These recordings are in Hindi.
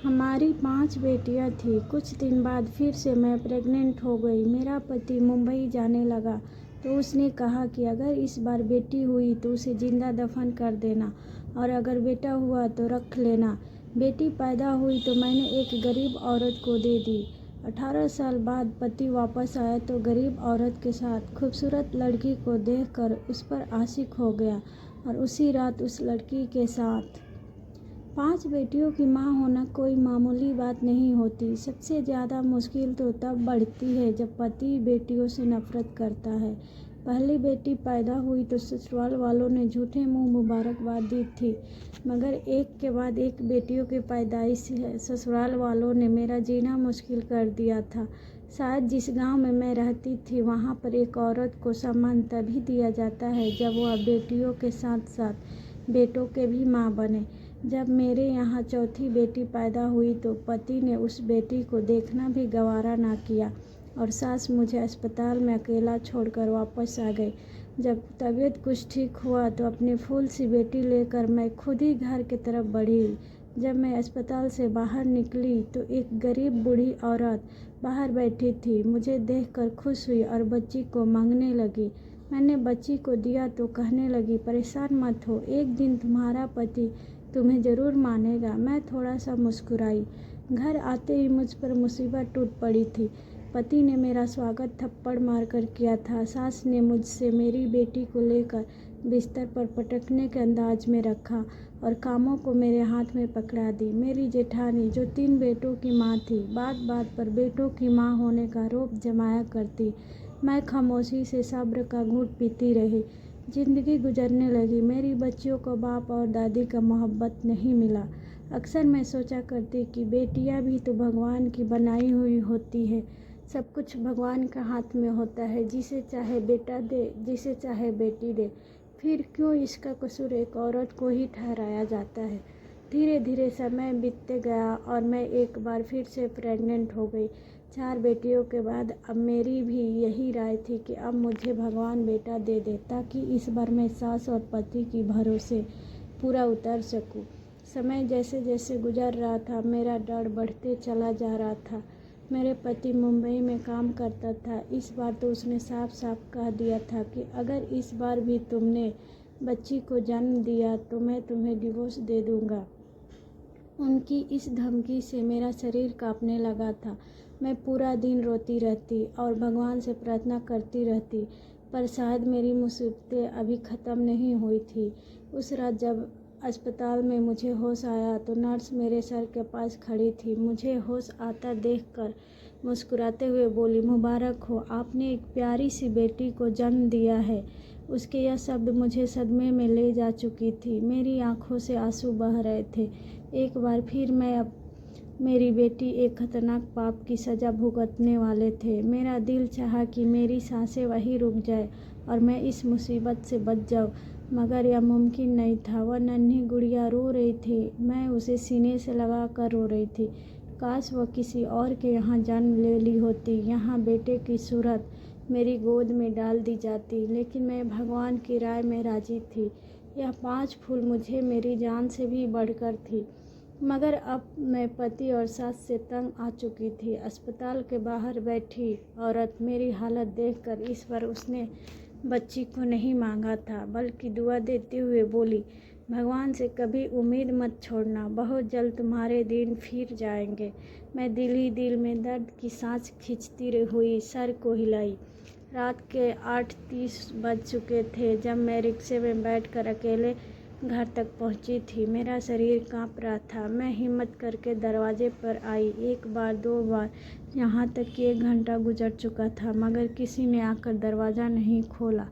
हमारी 5 बेटियां थीं। कुछ दिन बाद फिर से मैं प्रेग्नेंट हो गई। मेरा पति मुंबई जाने लगा तो उसने कहा कि अगर इस बार बेटी हुई तो उसे जिंदा दफन कर देना और अगर बेटा हुआ तो रख लेना। बेटी पैदा हुई तो मैंने एक गरीब औरत को दे दी। 18 साल बाद पति वापस आया तो गरीब औरत के साथ खूबसूरत लड़की को देखकर उस पर आशिक हो गया और उसी रात उस लड़की के साथ। 5 बेटियों की माँ होना कोई मामूली बात नहीं होती। सबसे ज़्यादा मुश्किल तो तब बढ़ती है जब पति बेटियों से नफरत करता है। पहली बेटी पैदा हुई तो ससुराल वालों ने झूठे मुंह मुबारकबाद दी थी, मगर एक के बाद एक बेटियों की पैदाइश से ससुराल वालों ने मेरा जीना मुश्किल कर दिया था। शायद जिस गांव में मैं रहती थी वहां पर एक औरत को सम्मान तभी दिया जाता है जब वह बेटियों के साथ साथ बेटों के भी माँ बने। जब मेरे यहाँ चौथी बेटी पैदा हुई तो पति ने उस बेटी को देखना भी गवारा ना किया और सास मुझे अस्पताल में अकेला छोड़कर वापस आ गई। जब तबीयत कुछ ठीक हुआ तो अपनी फूल सी बेटी लेकर मैं खुद ही घर की तरफ बढ़ी। जब मैं अस्पताल से बाहर निकली तो एक गरीब बूढ़ी औरत बाहर बैठी थी। मुझे देखकर खुश हुई और बच्ची को मांगने लगी। मैंने बच्ची को दिया तो कहने लगी, परेशान मत हो, एक दिन तुम्हारा पति तुम्हें ज़रूर मानेगा। मैं थोड़ा सा मुस्कुराई। घर आते ही मुझ पर मुसीबत टूट पड़ी थी। पति ने मेरा स्वागत थप्पड़ मारकर किया था। सास ने मुझसे मेरी बेटी को लेकर बिस्तर पर पटकने के अंदाज में रखा और कामों को मेरे हाथ में पकड़ा दी। मेरी जेठानी जो 3 बेटों की माँ थी, बात बात पर बेटों की माँ होने का रोब जमाया करती। मैं खामोशी से सब्र का घूंट पीती रही। जिंदगी गुजरने लगी। मेरी बच्चियों को बाप और दादी का मोहब्बत नहीं मिला। अक्सर मैं सोचा करती कि बेटियां भी तो भगवान की बनाई हुई होती है। सब कुछ भगवान का हाथ में होता है, जिसे चाहे बेटा दे, जिसे चाहे बेटी दे। फिर क्यों इसका कसूर एक औरत को ही ठहराया जाता है। धीरे धीरे समय बीतते गया और मैं एक बार फिर से प्रेग्नेंट हो गई। 4 बेटियों के बाद अब मेरी भी यही राय थी कि अब मुझे भगवान बेटा दे दे ताकि इस बार मैं सास और पति की भरोसे पूरा उतर सकूं। समय जैसे जैसे गुजर रहा था मेरा डर बढ़ते चला जा रहा था। मेरे पति मुंबई में काम करता था। इस बार तो उसने साफ साफ कह दिया था कि अगर इस बार भी तुमने बच्ची को जन्म दिया तो मैं तुम्हें डिवोर्स दे दूंगा। उनकी इस धमकी से मेरा शरीर कांपने लगा था। मैं पूरा दिन रोती रहती और भगवान से प्रार्थना करती रहती, पर शायद मेरी मुसीबतें अभी ख़त्म नहीं हुई थी। उस रात जब अस्पताल में मुझे होश आया तो नर्स मेरे सर के पास खड़ी थी। मुझे होश आता देखकर मुस्कुराते हुए बोली, मुबारक हो, आपने एक प्यारी सी बेटी को जन्म दिया है। उसके यह शब्द मुझे सदमे में ले जा चुकी थी। मेरी आंखों से आंसू बह रहे थे। एक बार फिर मैं अब मेरी बेटी एक खतरनाक पाप की सज़ा भुगतने वाले थे। मेरा दिल चाहा कि मेरी सांसें वहीं रुक जाए और मैं इस मुसीबत से बच जाऊं, मगर यह मुमकिन नहीं था। वह नन्ही गुड़िया रो रही थी। मैं उसे सीने से लगा कर रो रही थी। काश वह किसी और के यहाँ जन्म ले ली होती। यहाँ बेटे की सूरत मेरी गोद में डाल दी जाती, लेकिन मैं भगवान की राय में राजी थी। यह 5 फूल मुझे मेरी जान से भी बढ़कर थी। मगर अब मैं पति और सास से तंग आ चुकी थी। अस्पताल के बाहर बैठी औरत मेरी हालत देखकर इस बार उसने बच्ची को नहीं मांगा था, बल्कि दुआ देते हुए बोली, भगवान से कभी उम्मीद मत छोड़ना, बहुत जल्द तुम्हारे दिन फिर जाएंगे। मैं दिल ही दिल में दर्द की सांस खींचती हुई सर को हिलाई। रात के 8:30 बज चुके थे जब मैं रिक्शे में बैठकर अकेले घर तक पहुंची थी। मेरा शरीर कांप रहा था। मैं हिम्मत करके दरवाजे पर आई। 1 बार 2 बार, यहाँ तक कि 1 घंटा गुजर चुका था, मगर किसी ने आकर दरवाज़ा नहीं खोला।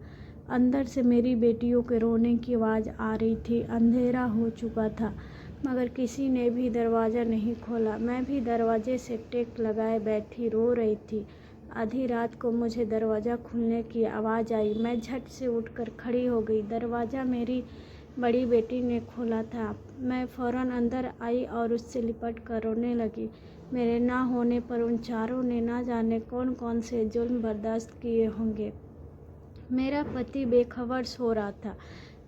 अंदर से मेरी बेटियों के रोने की आवाज़ आ रही थी। अंधेरा हो चुका था, मगर किसी ने भी दरवाज़ा नहीं खोला। मैं भी दरवाजे से टेक लगाए बैठी रो रही थी। आधी रात को मुझे दरवाज़ा खुलने की आवाज़ आई। मैं झट से उठकर खड़ी हो गई। दरवाज़ा मेरी बड़ी बेटी ने खोला था। मैं फ़ौरन अंदर आई और उससे लिपट कर रोने लगी। मेरे ना होने पर उन चारों ने ना जाने कौन कौन से जुल्म बर्दाश्त किए होंगे। मेरा पति बेखबर सो रहा था।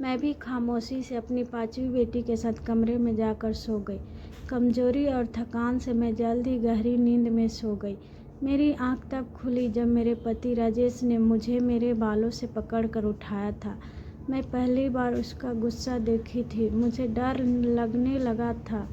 मैं भी खामोशी से अपनी 5वीं बेटी के साथ कमरे में जाकर सो गई। कमजोरी और थकान से मैं जल्द ही गहरी नींद में सो गई। मेरी आंख तब खुली जब मेरे पति राजेश ने मुझे मेरे बालों से पकड़कर उठाया था। मैं पहली बार उसका गुस्सा देखी थी। मुझे डर लगने लगा था।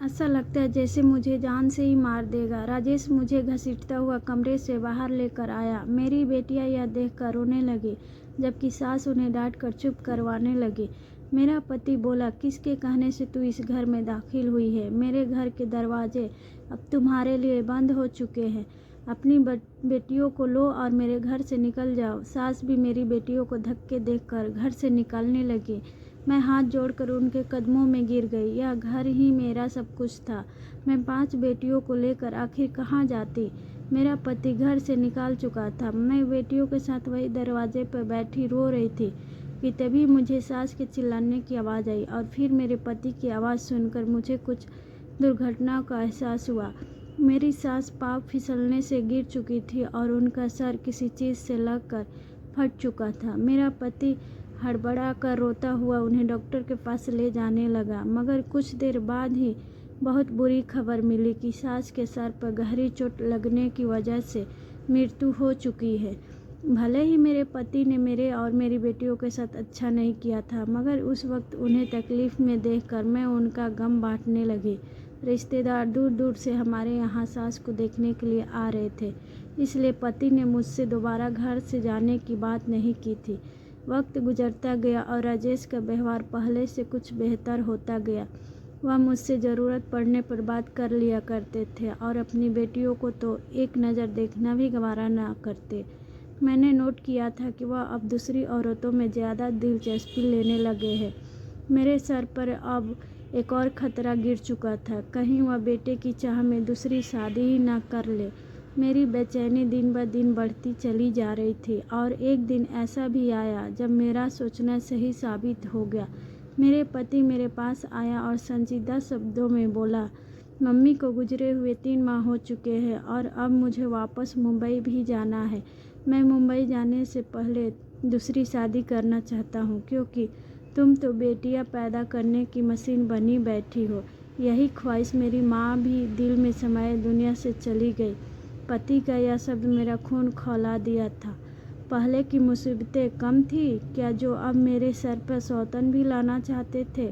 ऐसा लगता है जैसे मुझे जान से ही मार देगा। राजेश मुझे घसीटता हुआ कमरे से बाहर लेकर आया। मेरी बेटियां यह देखकर रोने लगी, जबकि सास उन्हें डांट कर चुप करवाने लगी। मेरा पति बोला, किसके कहने से तू इस घर में दाखिल हुई है? मेरे घर के दरवाजे अब तुम्हारे लिए बंद हो चुके हैं। अपनी बेटियों को लो और मेरे घर से निकल जाओ। सास भी मेरी बेटियों को धक्के देकर घर से निकालने लगी। मैं हाथ जोड़कर उनके कदमों में गिर गई। यह घर ही मेरा सब कुछ था। मैं 5 बेटियों को लेकर आखिर कहाँ जाती? मेरा पति घर से निकाल चुका था। मैं बेटियों के साथ वही दरवाजे पर बैठी रो रही थी कि तभी मुझे सास के चिल्लाने की आवाज़ आई और फिर मेरे पति की आवाज़ सुनकर मुझे कुछ दुर्घटना का एहसास हुआ। मेरी सास पाँव फिसलने से गिर चुकी थी और उनका सर किसी चीज़ से लगकर फट चुका था। मेरा पति हड़बड़ा कर रोता हुआ उन्हें डॉक्टर के पास ले जाने लगा, मगर कुछ देर बाद ही बहुत बुरी खबर मिली कि सास के सर पर गहरी चोट लगने की वजह से मृत्यु हो चुकी है। भले ही मेरे पति ने मेरे और मेरी बेटियों के साथ अच्छा नहीं किया था, मगर उस वक्त उन्हें तकलीफ़ में देखकर मैं उनका गम बांटने लगी। रिश्तेदार दूर दूर से हमारे यहाँ सास को देखने के लिए आ रहे थे, इसलिए पति ने मुझसे दोबारा घर से जाने की बात नहीं की थी। वक्त गुजरता गया और राजेश का व्यवहार पहले से कुछ बेहतर होता गया। वह मुझसे ज़रूरत पड़ने पर बात कर लिया करते थे और अपनी बेटियों को तो एक नज़र देखना भी गवारा ना करते। मैंने नोट किया था कि वह अब दूसरी औरतों में ज़्यादा दिलचस्पी लेने लगे हैं। मेरे सर पर अब एक और खतरा गिर चुका था, कहीं वह बेटे की चाह में दूसरी शादी ही ना कर ले। मेरी बेचैनी दिन ब दिन बढ़ती चली जा रही थी और एक दिन ऐसा भी आया जब मेरा सोचना सही साबित हो गया। मेरे पति मेरे पास आया और संजीदा शब्दों में बोला, मम्मी को गुजरे हुए 3 माह हो चुके हैं और अब मुझे वापस मुंबई भी जाना है। मैं मुंबई जाने से पहले दूसरी शादी करना चाहता हूँ, क्योंकि तुम तो बेटियाँ पैदा करने की मशीन बनी बैठी हो। यही ख्वाहिश मेरी माँ भी दिल में समाये दुनिया से चली गई। पति का यह शब्द मेरा खून खौला दिया था। पहले की मुसीबतें कम थी क्या जो अब मेरे सर पर सौतन भी लाना चाहते थे?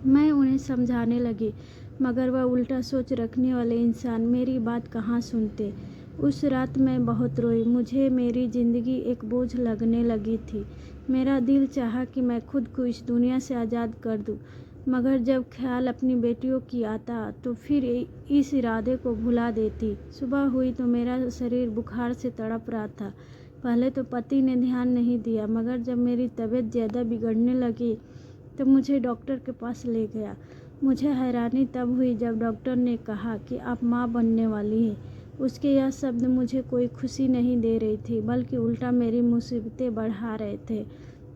मैं उन्हें समझाने लगी, मगर वह उल्टा सोच रखने वाले इंसान मेरी बात कहाँ सुनते। उस रात मैं बहुत रोई। मुझे मेरी ज़िंदगी एक बोझ लगने लगी थी। मेरा दिल चाहा कि मैं खुद को इस दुनिया से आज़ाद कर दूं, मगर जब ख्याल अपनी बेटियों की आता तो फिर इस इरादे को भुला देती। सुबह हुई तो मेरा शरीर बुखार से तड़प रहा था। पहले तो पति ने ध्यान नहीं दिया, मगर जब मेरी तबीयत ज़्यादा बिगड़ने लगी तो मुझे डॉक्टर के पास ले गया। मुझे हैरानी तब हुई जब डॉक्टर ने कहा कि आप माँ बनने वाली हैं। उसके यह शब्द मुझे कोई खुशी नहीं दे रही थी, बल्कि उल्टा मेरी मुसीबतें बढ़ा रहे थे।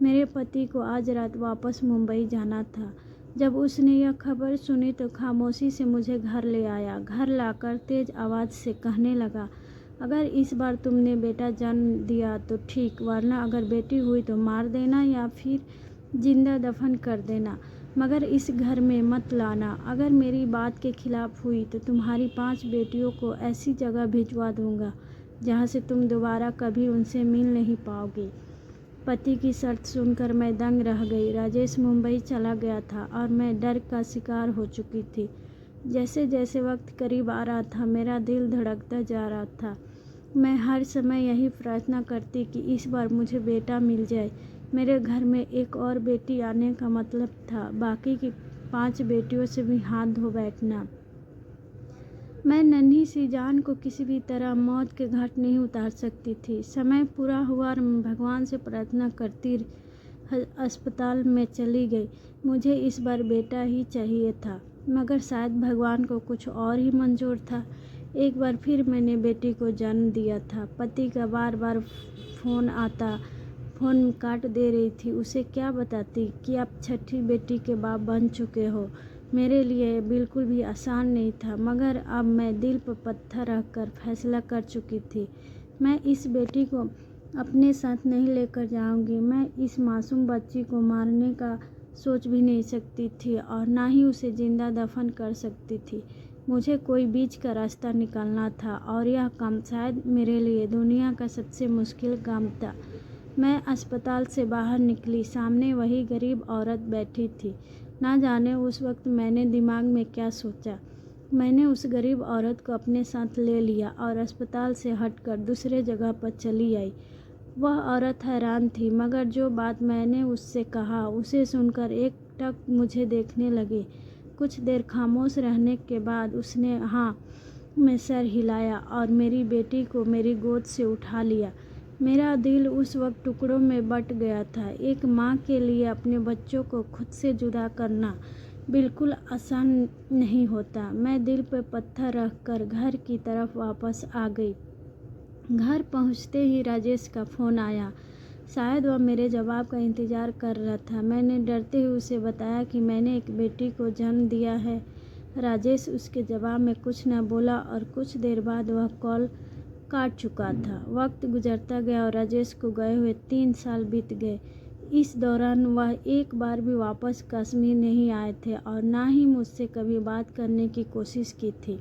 मेरे पति को आज रात वापस मुंबई जाना था। जब उसने यह खबर सुनी तो खामोशी से मुझे घर ले आया। घर लाकर तेज आवाज़ से कहने लगा, अगर इस बार तुमने बेटा जन्म दिया तो ठीक, वरना अगर बेटी हुई तो मार देना या फिर जिंदा दफन कर देना, मगर इस घर में मत लाना। अगर मेरी बात के खिलाफ हुई तो तुम्हारी 5 बेटियों को ऐसी जगह भिजवा दूंगा जहाँ से तुम दोबारा कभी उनसे मिल नहीं पाओगी। पति की शर्त सुनकर मैं दंग रह गई। राजेश मुंबई चला गया था और मैं डर का शिकार हो चुकी थी। जैसे जैसे वक्त करीब आ रहा था, मेरा दिल धड़कता जा रहा था। मैं हर समय यही प्रार्थना करती कि इस बार मुझे बेटा मिल जाए। मेरे घर में एक और बेटी आने का मतलब था बाकी की 5 बेटियों से भी हाथ धो बैठना। मैं नन्ही सी जान को किसी भी तरह मौत के घाट नहीं उतार सकती थी। समय पूरा हुआ और भगवान से प्रार्थना करती अस्पताल में चली गई। मुझे इस बार बेटा ही चाहिए था, मगर शायद भगवान को कुछ और ही मंजूर था। एक बार फिर मैंने बेटी को जन्म दिया था। पति का बार बार फ़ोन आता, फ़ोन काट दे रही थी। उसे क्या बताती कि आप 6ठी बेटी के बाप बन चुके हो। मेरे लिए बिल्कुल भी आसान नहीं था, मगर अब मैं दिल पर पत्थर रखकर फैसला कर चुकी थी। मैं इस बेटी को अपने साथ नहीं लेकर जाऊंगी। मैं इस मासूम बच्ची को मारने का सोच भी नहीं सकती थी और ना ही उसे जिंदा दफन कर सकती थी। मुझे कोई बीच का रास्ता निकालना था और यह काम शायद मेरे लिए दुनिया का सबसे मुश्किल काम था। मैं अस्पताल से बाहर निकली, सामने वही गरीब औरत बैठी थी। ना जाने उस वक्त मैंने दिमाग में क्या सोचा। मैंने उस गरीब औरत को अपने साथ ले लिया और अस्पताल से हटकर दूसरे जगह पर चली आई। वह औरत हैरान थी, मगर जो बात मैंने उससे कहा उसे सुनकर एकटक मुझे देखने लगी। कुछ देर खामोश रहने के बाद उसने हाँ में सर हिलाया और मेरी बेटी को मेरी गोद से उठा लिया। मेरा दिल उस वक्त टुकड़ों में बट गया था। एक माँ के लिए अपने बच्चों को खुद से जुदा करना बिल्कुल आसान नहीं होता। मैं दिल पर पत्थर रखकर घर की तरफ वापस आ गई। घर पहुंचते ही राजेश का फ़ोन आया। शायद वह मेरे जवाब का इंतज़ार कर रहा था। मैंने डरते हुए उसे बताया कि मैंने एक बेटी को जन्म दिया है। राजेश उसके जवाब में कुछ न बोला और कुछ देर बाद वह कॉल काट चुका था। वक्त गुजरता गया और राजेश को गए हुए 3 साल बीत गए। इस दौरान वह एक बार भी वापस कश्मीर नहीं आए थे और ना ही मुझसे कभी बात करने की कोशिश की थी।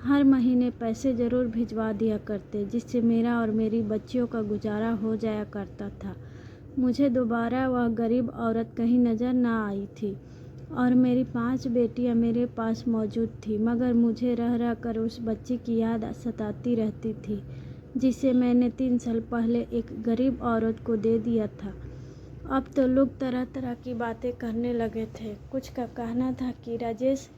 हर महीने पैसे ज़रूर भिजवा दिया करते, जिससे मेरा और मेरी बच्चियों का गुजारा हो जाया करता था। मुझे दोबारा वह गरीब औरत कहीं नज़र ना आई थी और मेरी 5 बेटियां मेरे पास मौजूद थी, मगर मुझे रह रह कर उस बच्ची की याद सताती रहती थी जिसे मैंने 3 साल पहले एक गरीब औरत को दे दिया था। अब तो लोग तरह तरह की बातें करने लगे थे। कुछ का कहना था कि राजेश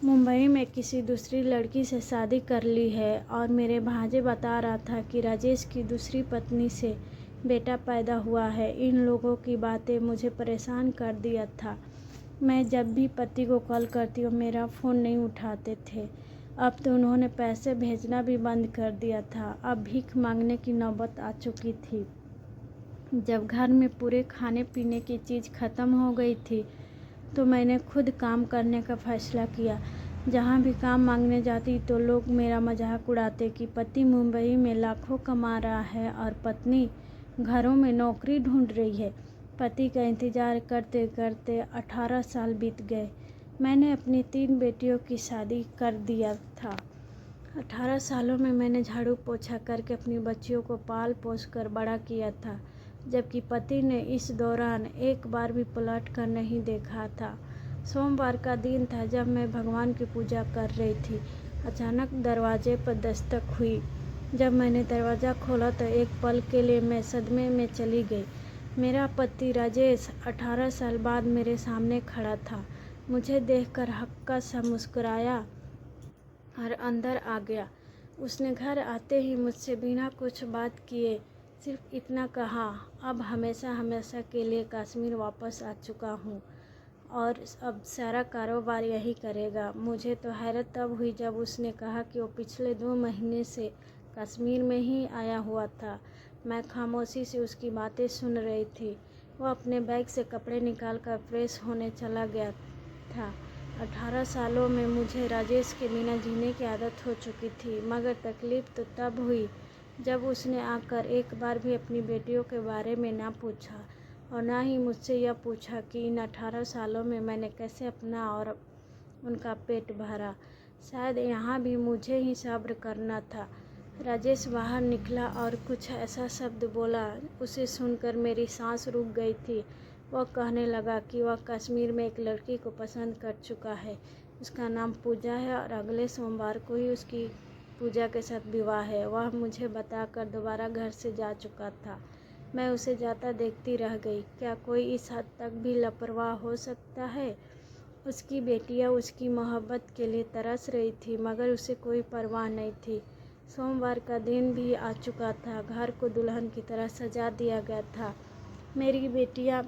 मुंबई में किसी दूसरी लड़की से शादी कर ली है और मेरे भांजे बता रहा था कि राजेश की दूसरी पत्नी से बेटा पैदा हुआ है। इन लोगों की बातें मुझे परेशान कर दिया था। मैं जब भी पति को कॉल करती हूँ मेरा फ़ोन नहीं उठाते थे। अब तो उन्होंने पैसे भेजना भी बंद कर दिया था। अब भीख मांगने की नौबत आ चुकी थी। जब घर में पूरे खाने पीने की चीज़ ख़त्म हो गई थी तो मैंने खुद काम करने का फ़ैसला किया। जहाँ भी काम मांगने जाती तो लोग मेरा मजाक उड़ाते कि पति मुंबई में लाखों कमा रहा है और पत्नी घरों में नौकरी ढूंढ रही है। पति का इंतज़ार करते करते 18 साल बीत गए। मैंने अपनी 3 बेटियों की शादी कर दिया था। 18 सालों में मैंने झाड़ू पोछा करके अपनी बच्चियों को पाल पोस कर बड़ा किया था, जबकि पति ने इस दौरान एक बार भी पलट कर नहीं देखा था। सोमवार का दिन था जब मैं भगवान की पूजा कर रही थी। अचानक दरवाजे पर दस्तक हुई। जब मैंने दरवाज़ा खोला तो एक पल के लिए मैं सदमे में चली गई। मेरा पति राजेश 18 साल बाद मेरे सामने खड़ा था। मुझे देखकर हक्का सा मुस्कुराया और अंदर आ गया। उसने घर आते ही मुझसे बिना कुछ बात किए सिर्फ इतना कहा, अब हमेशा हमेशा के लिए कश्मीर वापस आ चुका हूँ और अब सारा कारोबार यही करेगा। मुझे तो हैरत तब हुई जब उसने कहा कि वो पिछले 2 महीने से कश्मीर में ही आया हुआ था। मैं खामोशी से उसकी बातें सुन रही थी। वो अपने बैग से कपड़े निकाल कर फ्रेश होने चला गया था। 18 सालों में मुझे राजेश के बिना जीने की आदत हो चुकी थी, मगर तकलीफ़ तो तब हुई जब उसने आकर एक बार भी अपनी बेटियों के बारे में ना पूछा और ना ही मुझसे यह पूछा कि इन 18 सालों में मैंने कैसे अपना और उनका पेट भरा। शायद यहाँ भी मुझे ही सब्र करना था। राजेश बाहर निकला और कुछ ऐसा शब्द बोला, उसे सुनकर मेरी सांस रुक गई थी। वह कहने लगा कि वह कश्मीर में एक लड़की को पसंद कर चुका है। उसका नाम पूजा है और अगले सोमवार को ही उसकी पूजा के साथ विवाह है। वह मुझे बताकर दोबारा घर से जा चुका था। मैं उसे जाता देखती रह गई। क्या कोई इस हद तक भी लापरवाह हो सकता है? उसकी बेटियां उसकी मोहब्बत के लिए तरस रही थी, मगर उसे कोई परवाह नहीं थी। सोमवार का दिन भी आ चुका था। घर को दुल्हन की तरह सजा दिया गया था। मेरी बेटियां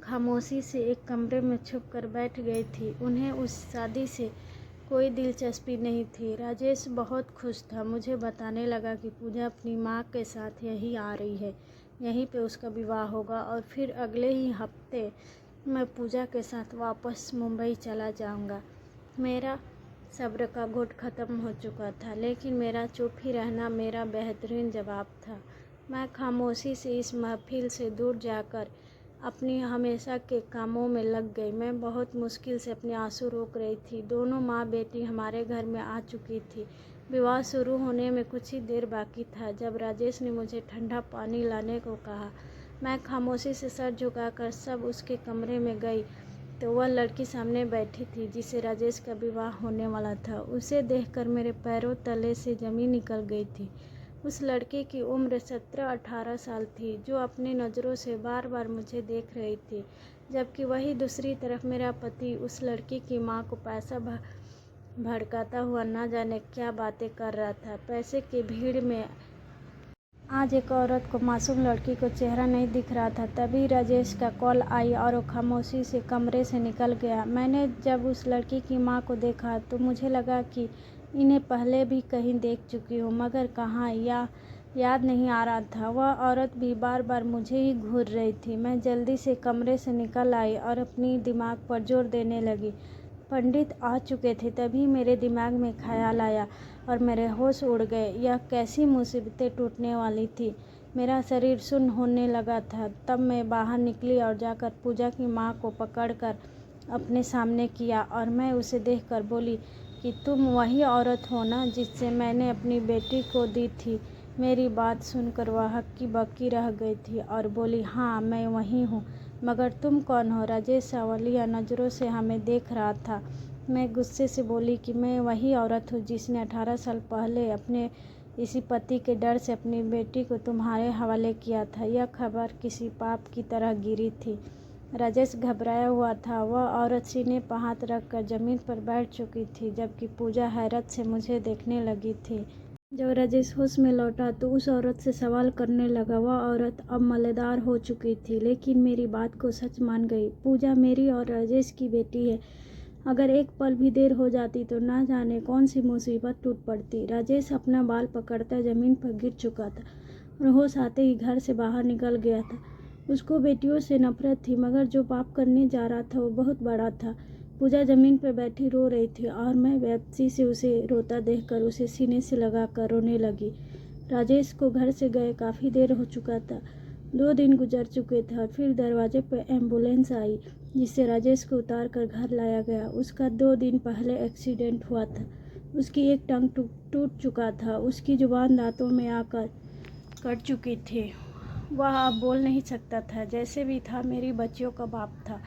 खामोशी से एक कमरे में छुप कर बैठ गई थी। उन्हें उस शादी से कोई दिलचस्पी नहीं थी। राजेश बहुत खुश था। मुझे बताने लगा कि पूजा अपनी माँ के साथ यहीं आ रही है, यहीं पे उसका विवाह होगा और फिर अगले ही हफ्ते मैं पूजा के साथ वापस मुंबई चला जाऊंगा। मेरा सब्र का घुट ख़त्म हो चुका था, लेकिन मेरा चुप ही रहना मेरा बेहतरीन जवाब था। मैं खामोशी से इस महफिल से दूर जाकर अपनी हमेशा के कामों में लग गई। मैं बहुत मुश्किल से अपने आंसू रोक रही थी। दोनों माँ बेटी हमारे घर में आ चुकी थी। विवाह शुरू होने में कुछ ही देर बाकी था जब राजेश ने मुझे ठंडा पानी लाने को कहा। मैं खामोशी से सर झुकाकर सब उसके कमरे में गई तो वह लड़की सामने बैठी थी जिसे राजेश का विवाह होने वाला था। उसे देखकर मेरे पैरों तले से ज़मीन निकल गई थी। उस लड़के की उम्र 17-18 साल थी जो अपनी नज़रों से बार बार मुझे देख रही थी, जबकि वही दूसरी तरफ मेरा पति उस लड़की की माँ को पैसा भड़काता हुआ न जाने क्या बातें कर रहा था। पैसे की भीड़ में आज एक औरत को मासूम लड़की को चेहरा नहीं दिख रहा था। तभी राजेश का कॉल आई और वो खामोशी से कमरे से निकल गया। मैंने जब उस लड़की की माँ को देखा तो मुझे लगा कि इन्हें पहले भी कहीं देख चुकी हूँ, मगर कहाँ या याद नहीं आ रहा था। वह औरत भी बार बार मुझे ही घूर रही थी। मैं जल्दी से कमरे से निकल आई और अपनी दिमाग पर जोर देने लगी। पंडित आ चुके थे। तभी मेरे दिमाग में ख्याल आया और मेरे होश उड़ गए। यह कैसी मुसीबतें टूटने वाली थी। मेरा शरीर सुन्न होने लगा था। तब मैं बाहर निकली और जाकर पूजा की माँ को पकड़कर अपने सामने किया और मैं उसे देखकर बोली कि तुम वही औरत हो ना जिससे मैंने अपनी बेटी को दी थी। मेरी बात सुनकर वह हक्की बक्की रह गई थी और बोली, हाँ मैं वही हूँ, मगर तुम कौन हो? राजेश सावलिया नज़रों से हमें देख रहा था। मैं गुस्से से बोली कि मैं वही औरत हूँ जिसने 18 साल पहले अपने इसी पति के डर से अपनी बेटी को तुम्हारे हवाले किया था। यह खबर किसी पाप की तरह गिरी थी। राजेश घबराया हुआ था। वह औरत सीने पर हाथ रखकर जमीन पर बैठ चुकी थी, जबकि पूजा हैरत से मुझे देखने लगी थी। जब राजेश होश में लौटा तो उस औरत से सवाल करने लगा। वह औरत अब मलेदार हो चुकी थी, लेकिन मेरी बात को सच मान गई। पूजा मेरी और राजेश की बेटी है। अगर एक पल भी देर हो जाती तो ना जाने कौन सी मुसीबत टूट पड़ती। राजेश अपना बाल पकड़ता जमीन पर गिर चुका था और होश आते ही घर से बाहर निकल गया था। उसको बेटियों से नफरत थी, मगर जो पाप करने जा रहा था वो बहुत बड़ा था। पूजा जमीन पर बैठी रो रही थी और मैं बेबसी से उसे रोता देखकर उसे सीने से लगाकर रोने लगी। राजेश को घर से गए काफ़ी देर हो चुका था। 2 दिन गुजर चुके थे और फिर दरवाजे पर एम्बुलेंस आई जिससे राजेश को उतार कर घर लाया गया। उसका 2 दिन पहले एक्सीडेंट हुआ था। उसकी एक टांग टूट चुका था। उसकी जुबान दांतों में आकर कट चुकी थी। वह अब बोल नहीं सकता था। जैसे भी था, मेरी बच्चियों का बाप था।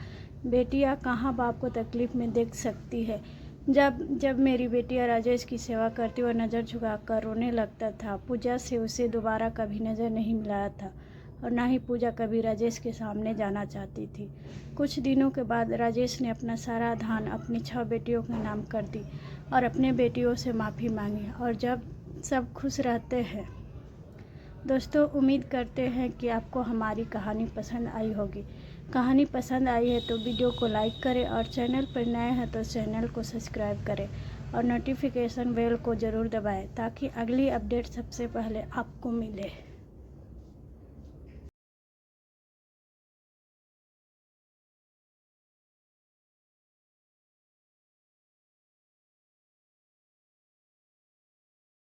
बेटियां कहाँ बाप को तकलीफ़ में देख सकती है। जब मेरी बेटियां राजेश की सेवा करती वह नज़र झुकाकर रोने लगता था। पूजा से उसे दोबारा कभी नज़र नहीं मिलाया था और ना ही पूजा कभी राजेश के सामने जाना चाहती थी। कुछ दिनों के बाद राजेश ने अपना सारा धन अपनी 6 बेटियों के नाम कर दी और अपने बेटियों से माफ़ी मांगी और जब सब खुश रहते हैं। दोस्तों, उम्मीद करते हैं कि आपको हमारी कहानी पसंद आई होगी। कहानी पसंद आई है तो वीडियो को लाइक करें और चैनल पर नए हैं तो चैनल को सब्सक्राइब करें और नोटिफिकेशन बेल को ज़रूर दबाएं ताकि अगली अपडेट सबसे पहले आपको मिले।